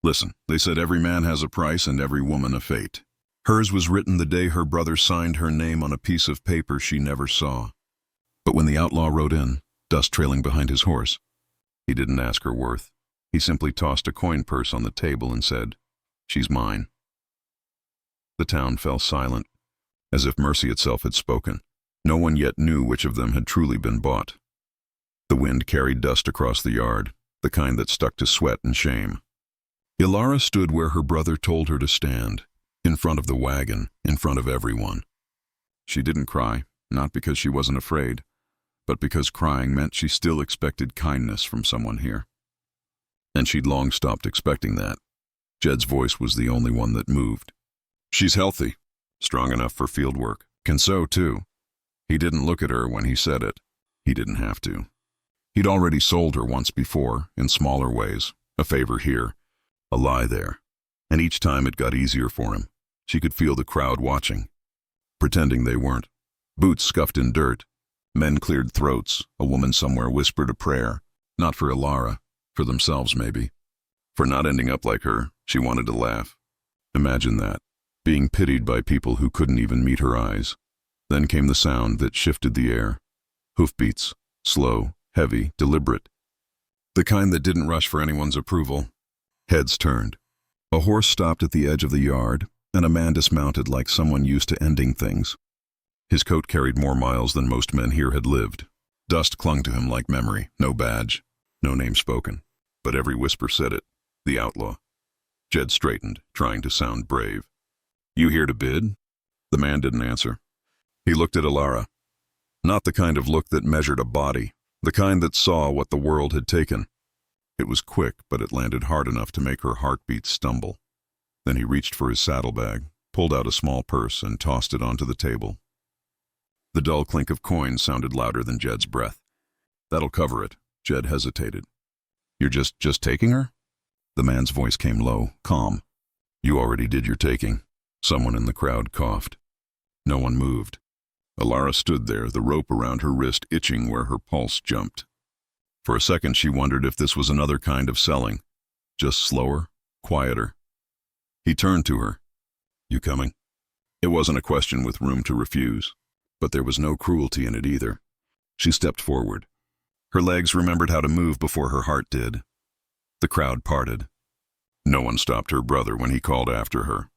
Listen, they said every man has a price and every woman a fate. Hers was written the day her brother signed her name on a piece of paper she never saw. But when the outlaw rode in, dust trailing behind his horse, he didn't ask her worth. He simply tossed a coin purse on the table and said, "She's mine." The town fell silent, as if mercy itself had spoken. No one yet knew which of them had truly been bought. The wind carried dust across the yard, the kind that stuck to sweat and shame. Ilara stood where her brother told her to stand, in front of the wagon, in front of everyone. She didn't cry, not because she wasn't afraid, but because crying meant she still expected kindness from someone here. And she'd long stopped expecting that. Jed's voice was the only one that moved. "She's healthy, strong enough for field work, can sew too." He didn't look at her when he said it. He didn't have to. He'd already sold her once before, in smaller ways, a favor here, a lie there. And each time it got easier for him. She could feel the crowd watching, pretending they weren't. Boots scuffed in dirt. Men cleared throats. A woman somewhere whispered a prayer. Not for Ilara, for themselves maybe. For not ending up like her, she wanted to laugh. Imagine that, being pitied by people who couldn't even meet her eyes. Then came the sound that shifted the air. Hoofbeats, slow, heavy, deliberate. The kind that didn't rush for anyone's approval. Heads turned. A horse stopped at the edge of the yard, and a man dismounted like someone used to ending things. His coat carried more miles than most men here had lived. Dust clung to him like memory, no badge, no name spoken. But every whisper said it, the outlaw. Jed straightened, trying to sound brave. "You here to bid?" The man didn't answer. He looked at Ilara. Not the kind of look that measured a body, the kind that saw what the world had taken. It was quick, but it landed hard enough to make her heartbeat stumble. Then he reached for his saddlebag, pulled out a small purse, and tossed it onto the table. The dull clink of coins sounded louder than Jed's breath. "That'll cover it." Jed hesitated. "You're just taking her?" The man's voice came low, calm. "You already did your taking." Someone in the crowd coughed. No one moved. Ilara stood there, the rope around her wrist itching where her pulse jumped. For a second she wondered if this was another kind of selling, just slower, quieter. He turned to her. "You coming?" It wasn't a question with room to refuse, but there was no cruelty in it either. She stepped forward. Her legs remembered how to move before her heart did. The crowd parted. No one stopped her brother when he called after her.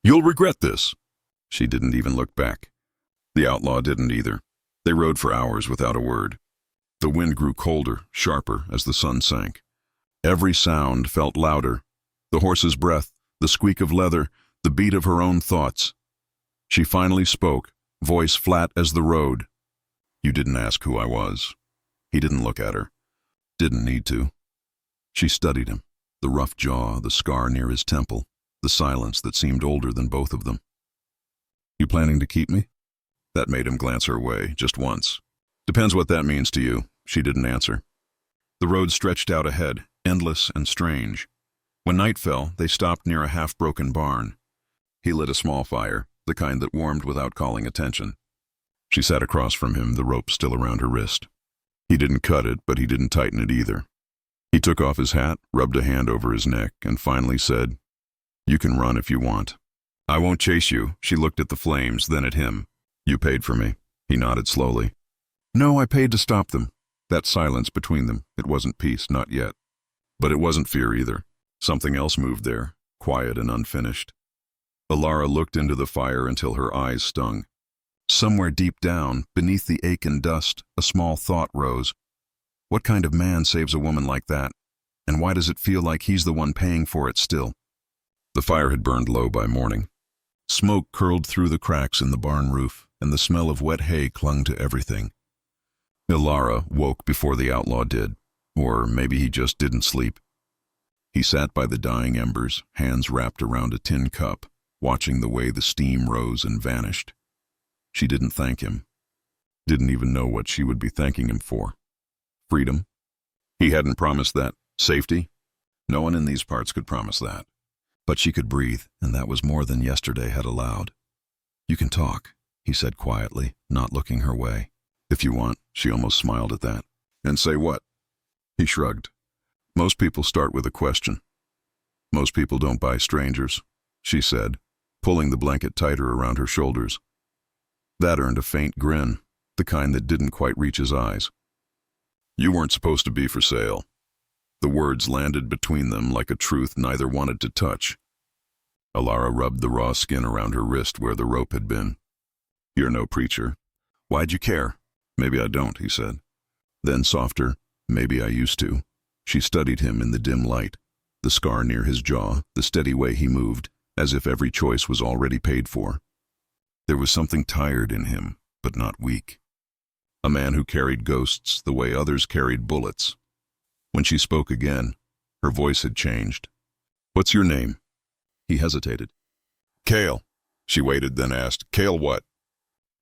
"You'll regret this." She didn't even look back. The outlaw didn't either. They rode for hours without a word. The wind grew colder, sharper as the sun sank. Every sound felt louder. The horse's breath, the squeak of leather, the beat of her own thoughts. She finally spoke, voice flat as the road. "You didn't ask who I was." He didn't look at her. Didn't need to. She studied him, the rough jaw, the scar near his temple, the silence that seemed older than both of them. "You planning to keep me?" That made him glance her way, just once. "Depends what that means to you." She didn't answer. The road stretched out ahead, endless and strange. When night fell, they stopped near a half-broken barn. He lit a small fire, the kind that warmed without calling attention. She sat across from him, the rope still around her wrist. He didn't cut it, but he didn't tighten it either. He took off his hat, rubbed a hand over his neck, and finally said, "You can run if you want." "I won't chase you." She looked at the flames, then at him. "You paid for me." He nodded slowly. "No, I paid to stop them." That silence between them, it wasn't peace, not yet. But it wasn't fear either. Something else moved there, quiet and unfinished. Ilara looked into the fire until her eyes stung. Somewhere deep down, beneath the ache and dust, a small thought rose. What kind of man saves a woman like that? And why does it feel like he's the one paying for it still? The fire had burned low by morning. Smoke curled through the cracks in the barn roof, and the smell of wet hay clung to everything. Ilara woke before the outlaw did, or maybe he just didn't sleep. He sat by the dying embers, hands wrapped around a tin cup, watching the way the steam rose and vanished. She didn't thank him. Didn't even know what she would be thanking him for. Freedom? He hadn't promised that. Safety? No one in these parts could promise that. But she could breathe, and that was more than yesterday had allowed. "You can talk," he said quietly, not looking her way. "If you want." She almost smiled at that. "And say what?" He shrugged. "Most people start with a question." Most people don't buy strangers, she said, pulling the blanket tighter around her shoulders. That earned a faint grin, the kind that didn't quite reach his eyes. You weren't supposed to be for sale. The words landed between them like a truth neither wanted to touch. Alara rubbed the raw skin around her wrist where the rope had been. You're no preacher. Why'd you care? Maybe I don't, he said. Then softer, maybe I used to. She studied him in the dim light, the scar near his jaw, the steady way he moved, as if every choice was already paid for. There was something tired in him, but not weak. A man who carried ghosts the way others carried bullets. When she spoke again, her voice had changed. What's your name? He hesitated. Cale. She waited, then asked, Cale what?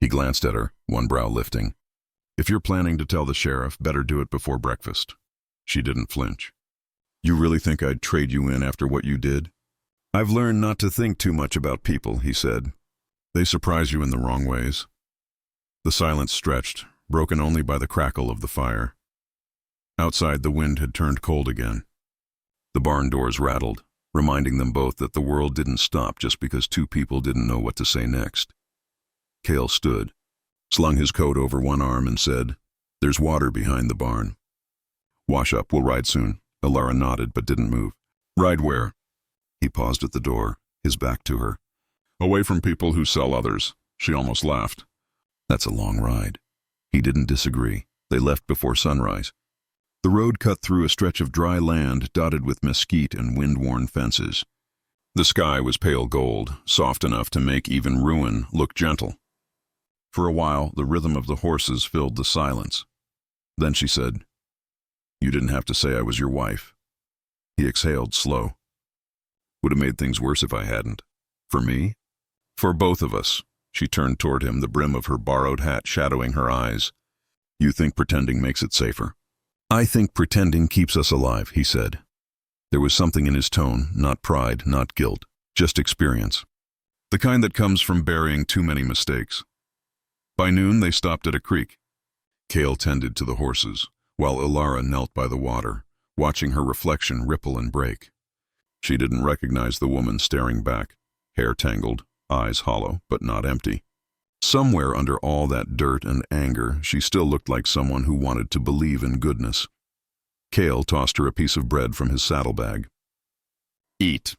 He glanced at her, one brow lifting. If you're planning to tell the sheriff, better do it before breakfast. She didn't flinch. You really think I'd trade you in after what you did? I've learned not to think too much about people, he said. They surprise you in the wrong ways. The silence stretched, broken only by the crackle of the fire. Outside, the wind had turned cold again. The barn doors rattled, reminding them both that the world didn't stop just because two people didn't know what to say next. Cale stood, slung his coat over one arm and said, There's water behind the barn. Wash up, we'll ride soon. Alara nodded but didn't move. Ride where? He paused at the door, his back to her. Away from people who sell others. She almost laughed. That's a long ride. He didn't disagree. They left before sunrise. The road cut through a stretch of dry land dotted with mesquite and wind-worn fences. The sky was pale gold, soft enough to make even ruin look gentle. For a while, the rhythm of the horses filled the silence. Then she said, You didn't have to say I was your wife. He exhaled, slow. Would have made things worse if I hadn't. For me? For both of us. She turned toward him, the brim of her borrowed hat shadowing her eyes. You think pretending makes it safer? I think pretending keeps us alive, he said. There was something in his tone, not pride, not guilt, just experience. The kind that comes from burying too many mistakes. By noon, they stopped at a creek. Cale tended to the horses, while Alara knelt by the water, watching her reflection ripple and break. She didn't recognize the woman staring back, hair tangled, eyes hollow, but not empty. Somewhere under all that dirt and anger, she still looked like someone who wanted to believe in goodness. Cale tossed her a piece of bread from his saddlebag. Eat.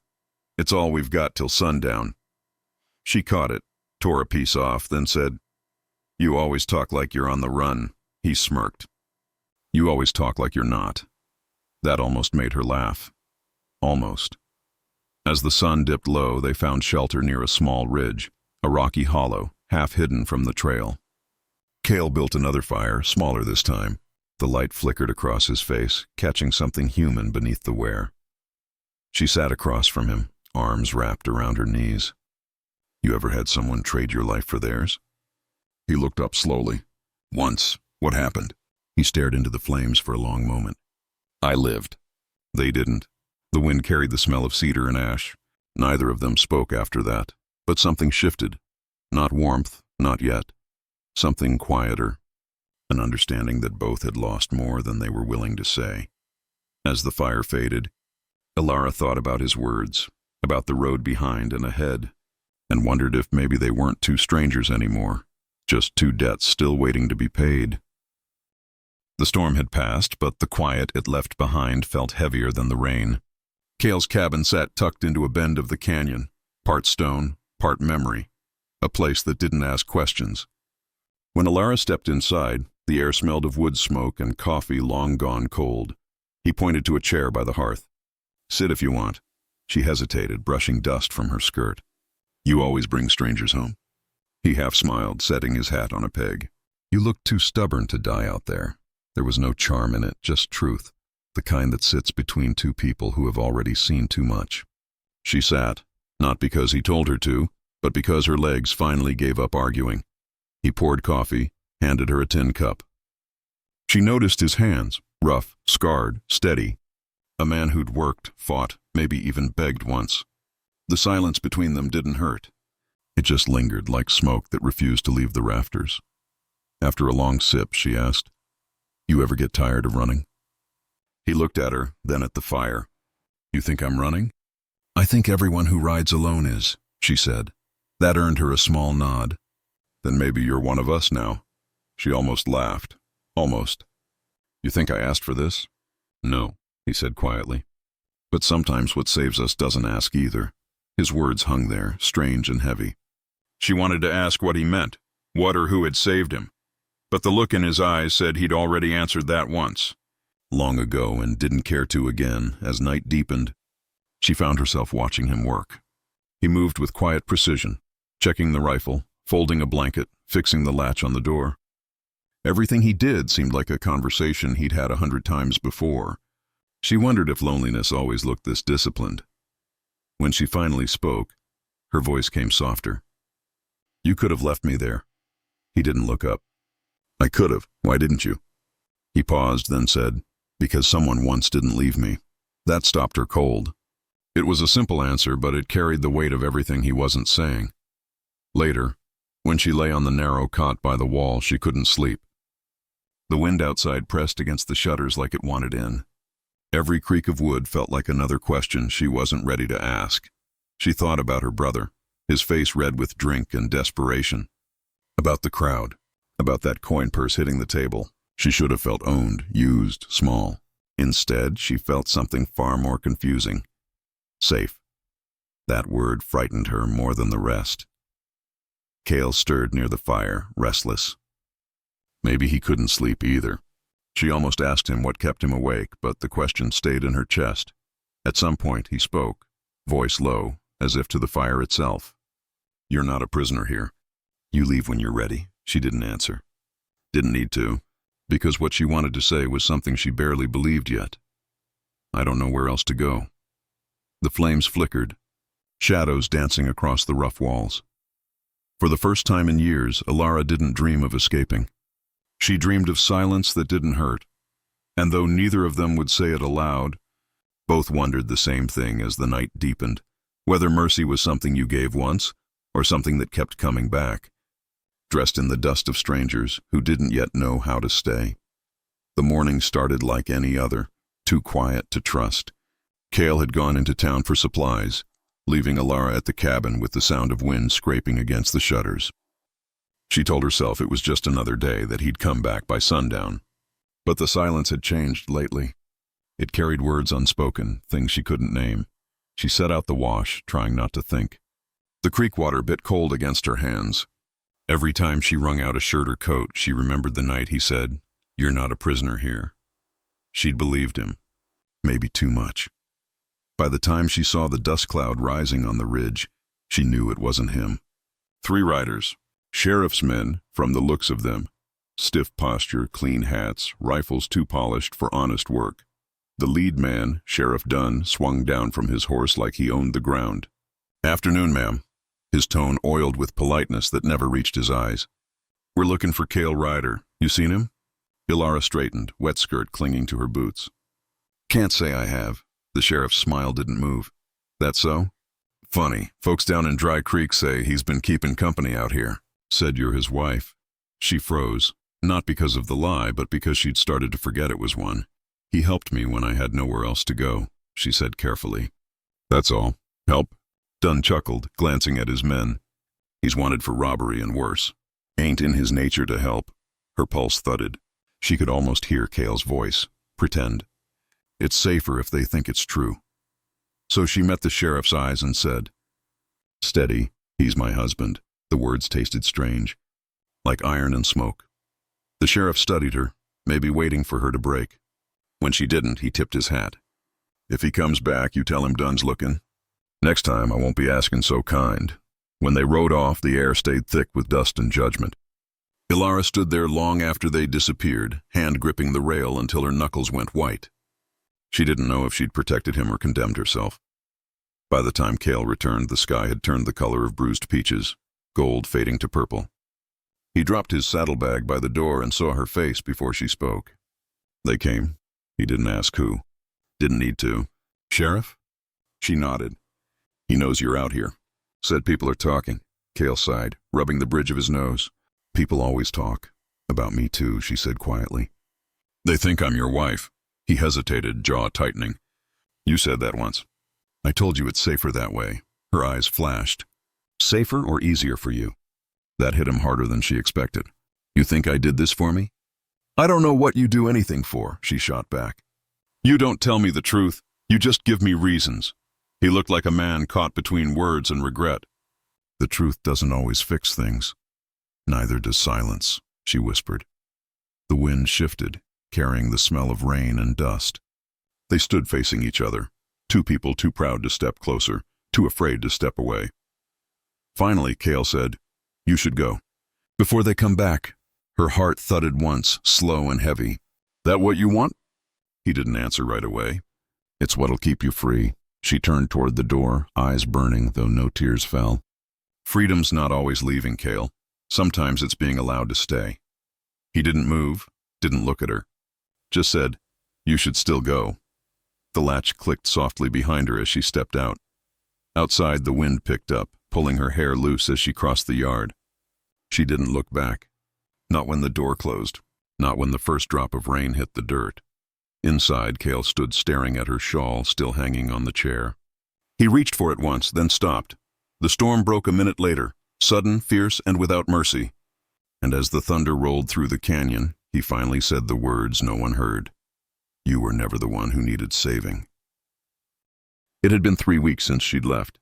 It's all we've got till sundown. She caught it, tore a piece off, then said, You always talk like you're on the run. He smirked. You always talk like you're not. That almost made her laugh. Almost. As the sun dipped low, they found shelter near a small ridge, a rocky hollow, half hidden from the trail. Cale built another fire, smaller this time. The light flickered across his face, catching something human beneath the wear. She sat across from him, arms wrapped around her knees. You ever had someone trade your life for theirs? He looked up slowly. Once. What happened? He stared into the flames for a long moment. I lived. They didn't. The wind carried the smell of cedar and ash. Neither of them spoke after that, but something shifted. Not warmth, not yet. Something quieter. An understanding that both had lost more than they were willing to say. As the fire faded, Alara thought about his words, about the road behind and ahead, and wondered if maybe they weren't two strangers anymore, just two debts still waiting to be paid. The storm had passed, but the quiet it left behind felt heavier than the rain. Cale's cabin sat tucked into a bend of the canyon, part stone, part memory, a place that didn't ask questions. When Alara stepped inside, the air smelled of wood smoke and coffee long gone cold. He pointed to a chair by the hearth. Sit if you want. She hesitated, brushing dust from her skirt. You always bring strangers home. He half smiled, setting his hat on a peg. You look too stubborn to die out there. There was no charm in it, just truth, the kind that sits between two people who have already seen too much. She sat, not because he told her to, but because her legs finally gave up arguing. He poured coffee, handed her a tin cup. She noticed his hands, rough, scarred, steady. A man who'd worked, fought, maybe even begged once. The silence between them didn't hurt. It just lingered like smoke that refused to leave the rafters. After a long sip, she asked, You ever get tired of running? He looked at her, then at the fire. You think I'm running? I think everyone who rides alone is, she said. That earned her a small nod. Then maybe you're one of us now. She almost laughed. Almost. You think I asked for this? No, he said quietly. But sometimes what saves us doesn't ask either. His words hung there, strange and heavy. She wanted to ask what he meant, what or who had saved him. But the look in his eyes said he'd already answered that once. Long ago, and didn't care to again, as night deepened. She found herself watching him work. He moved with quiet precision, checking the rifle, folding a blanket, fixing the latch on the door. Everything he did seemed like a conversation he'd had 100 times before. She wondered if loneliness always looked this disciplined. When she finally spoke, her voice came softer. You could have left me there. He didn't look up. I could have. Why didn't you? He paused, then said, because someone once didn't leave me. That stopped her cold. It was a simple answer, but it carried the weight of everything he wasn't saying. Later, when she lay on the narrow cot by the wall, she couldn't sleep. The wind outside pressed against the shutters like it wanted in. Every creak of wood felt like another question she wasn't ready to ask. She thought about her brother, his face red with drink and desperation. About the crowd, about that coin purse hitting the table. She should have felt owned, used, small. Instead, she felt something far more confusing. Safe. That word frightened her more than the rest. Cale stirred near the fire, restless. Maybe he couldn't sleep either. She almost asked him what kept him awake, but the question stayed in her chest. At some point, he spoke, voice low, as if to the fire itself. You're not a prisoner here. You leave when you're ready. She didn't answer. Didn't need to, because what she wanted to say was something she barely believed yet. I don't know where else to go. The flames flickered, shadows dancing across the rough walls. For the first time in years, Alara didn't dream of escaping. She dreamed of silence that didn't hurt, and though neither of them would say it aloud, both wondered the same thing as the night deepened, whether mercy was something you gave once, or something that kept coming back, dressed in the dust of strangers who didn't yet know how to stay. The morning started like any other, too quiet to trust. Cale had gone into town for supplies, leaving Alara at the cabin with the sound of wind scraping against the shutters. She told herself it was just another day, that he'd come back by sundown. But the silence had changed lately. It carried words unspoken, things she couldn't name. She set out the wash, trying not to think. The creek water bit cold against her hands. Every time she wrung out a shirt or coat, she remembered the night he said, "You're not a prisoner here." She'd believed him. Maybe too much. By the time she saw the dust cloud rising on the ridge, she knew it wasn't him. 3 riders, sheriff's men from the looks of them. Stiff posture, clean hats, rifles too polished for honest work. The lead man, Sheriff Dunn, swung down from his horse like he owned the ground. "Afternoon, ma'am," his tone oiled with politeness that never reached his eyes. "We're looking for Cale Ryder. You seen him?" Alara straightened, wet skirt clinging to her boots. "Can't say I have." The sheriff's smile didn't move. "That so?" "Funny. Folks down in Dry Creek say he's been keeping company out here." "Said you're his wife." She froze, not because of the lie, but because she'd started to forget it was one. "He helped me when I had nowhere else to go," she said carefully. "That's all. Help?" Dunn chuckled, glancing at his men. "He's wanted for robbery and worse. Ain't in his nature to help." Her pulse thudded. She could almost hear Cale's voice. Pretend. It's safer if they think it's true. So she met the sheriff's eyes and said, "Steady, he's my husband." The words tasted strange, like iron and smoke. The sheriff studied her, maybe waiting for her to break. When she didn't, he tipped his hat. "If he comes back, you tell him Dunn's looking. Next time, I won't be asking so kind." When they rode off, the air stayed thick with dust and judgment. Alara stood there long after they disappeared, hand gripping the rail until her knuckles went white. She didn't know if she'd protected him or condemned herself. By the time Cale returned, the sky had turned the color of bruised peaches, gold fading to purple. He dropped his saddlebag by the door and saw her face before she spoke. "They came." He didn't ask who. Didn't need to. "Sheriff?" She nodded. "He knows you're out here." "Said people are talking." Cale sighed, rubbing the bridge of his nose. "People always talk. About me too," she said quietly. "They think I'm your wife." He hesitated, jaw tightening. "You said that once." I told you it's safer that way. Her eyes flashed. Safer or easier for you? That hit him harder than she expected. You think I did this for me? I don't know what you do anything for, she shot back. You don't tell me the truth. You just give me reasons. He looked like a man caught between words and regret. The truth doesn't always fix things. Neither does silence, she whispered. The wind shifted, carrying the smell of rain and dust. They stood facing each other, two people too proud to step closer, too afraid to step away. Finally, Cale said, You should go. Before they come back. Her heart thudded once, slow and heavy. That what you want? He didn't answer right away. It's what'll keep you free. She turned toward the door, eyes burning, though no tears fell. Freedom's not always leaving, Cale. Sometimes it's being allowed to stay. He didn't move, didn't look at her. Just said, You should still go. The latch clicked softly behind her as she stepped out. Outside, the wind picked up, pulling her hair loose as she crossed the yard. She didn't look back. Not when the door closed. Not when the first drop of rain hit the dirt. Inside, Cale stood staring at her shawl still hanging on the chair. He reached for it once, then stopped. The storm broke a minute later, sudden, fierce, and without mercy. And as the thunder rolled through the canyon, he finally said the words no one heard. You were never the one who needed saving. It had been 3 weeks since she'd left.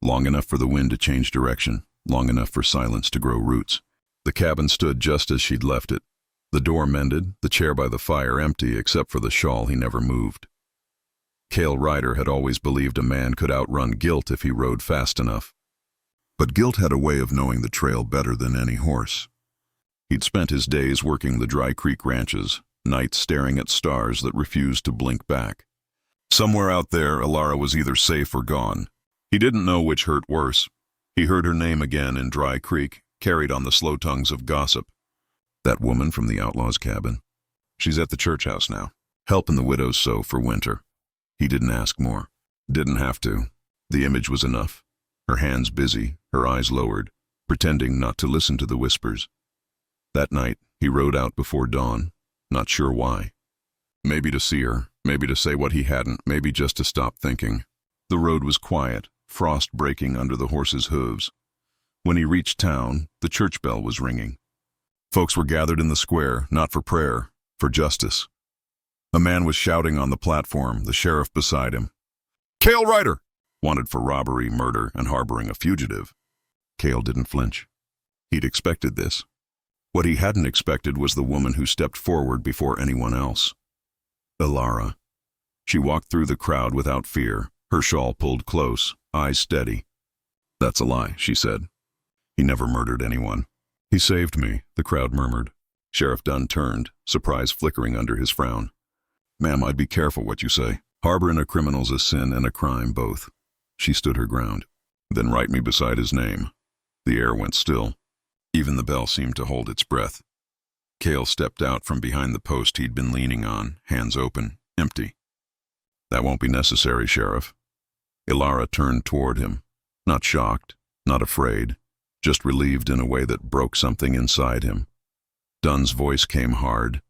Long enough for the wind to change direction, long enough for silence to grow roots. The cabin stood just as she'd left it. The door mended, the chair by the fire empty except for the shawl he never moved. Cale Ryder had always believed a man could outrun guilt if he rode fast enough. But guilt had a way of knowing the trail better than any horse. He'd spent his days working the Dry Creek ranches, nights staring at stars that refused to blink back. Somewhere out there, Alara was either safe or gone. He didn't know which hurt worse. He heard her name again in Dry Creek, carried on the slow tongues of gossip. That woman from the Outlaw's cabin. She's at the church house now, helping the widows sow for winter. He didn't ask more. Didn't have to. The image was enough. Her hands busy, her eyes lowered, pretending not to listen to the whispers. That night, he rode out before dawn, not sure why. Maybe to see her, maybe to say what he hadn't, maybe just to stop thinking. The road was quiet, frost breaking under the horses' hooves. When he reached town, the church bell was ringing. Folks were gathered in the square, not for prayer, for justice. A man was shouting on the platform, the sheriff beside him. Cale Ryder! Wanted for robbery, murder, and harboring a fugitive. Cale didn't flinch. He'd expected this. What he hadn't expected was the woman who stepped forward before anyone else. Alara. She walked through the crowd without fear, her shawl pulled close, eyes steady. That's a lie, she said. He never murdered anyone. He saved me, the crowd murmured. Sheriff Dunn turned, surprise flickering under his frown. Ma'am, I'd be careful what you say. Harboring a criminal's a sin and a crime, both. She stood her ground. Then write me beside his name. The air went still. Even the bell seemed to hold its breath. Cale stepped out from behind the post he'd been leaning on, hands open, empty. That won't be necessary, Sheriff. Alara turned toward him, not shocked, not afraid, just relieved in a way that broke something inside him. Dunn's voice came hard.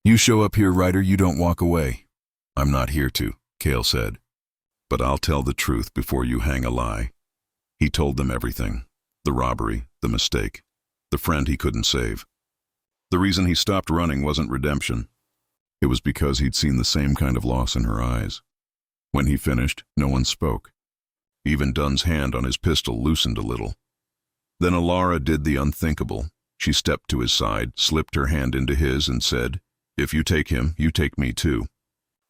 You show up here, Ryder, you don't walk away. I'm not here to, Cale said. But I'll tell the truth before you hang a lie. He told them everything. The robbery, the mistake, the friend he couldn't save. The reason he stopped running wasn't redemption. It was because he'd seen the same kind of loss in her eyes. When he finished, no one spoke. Even Dunn's hand on his pistol loosened a little. Then Alara did the unthinkable. She stepped to his side, slipped her hand into his, and said, If you take him, you take me too.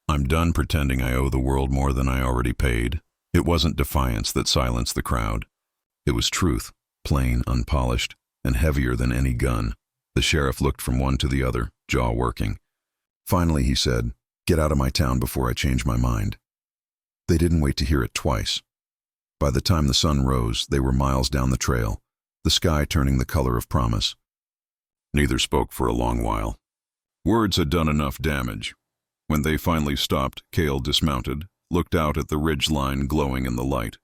I'm done pretending I owe the world more than I already paid. It wasn't defiance that silenced the crowd. It was truth, plain, unpolished, and heavier than any gun. The sheriff looked from one to the other, jaw working. Finally, he said, Get out of my town before I change my mind. They didn't wait to hear it twice. By the time the sun rose, they were miles down the trail, the sky turning the color of promise. Neither spoke for a long while. Words had done enough damage. When they finally stopped, Cale dismounted, looked out at the ridge line glowing in the light.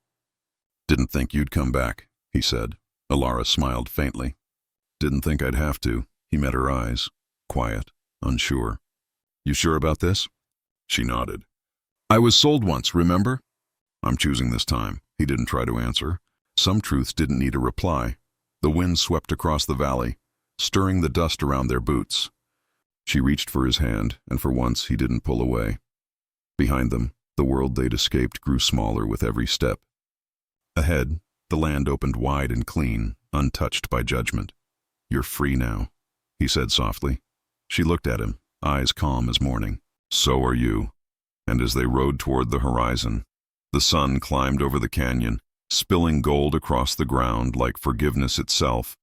Didn't think you'd come back, he said. Alara smiled faintly. Didn't think I'd have to. He met her eyes, quiet, unsure. You sure about this? She nodded. I was sold once, remember? I'm choosing this time. He didn't try to answer. Some truths didn't need a reply. The wind swept across the valley, stirring the dust around their boots. She reached for his hand, and for once he didn't pull away. Behind them, the world they'd escaped grew smaller with every step. Ahead, the land opened wide and clean, untouched by judgment. "You're free now," he said softly. She looked at him, eyes calm as morning. "So are you." And as they rode toward the horizon, the sun climbed over the canyon, spilling gold across the ground like forgiveness itself.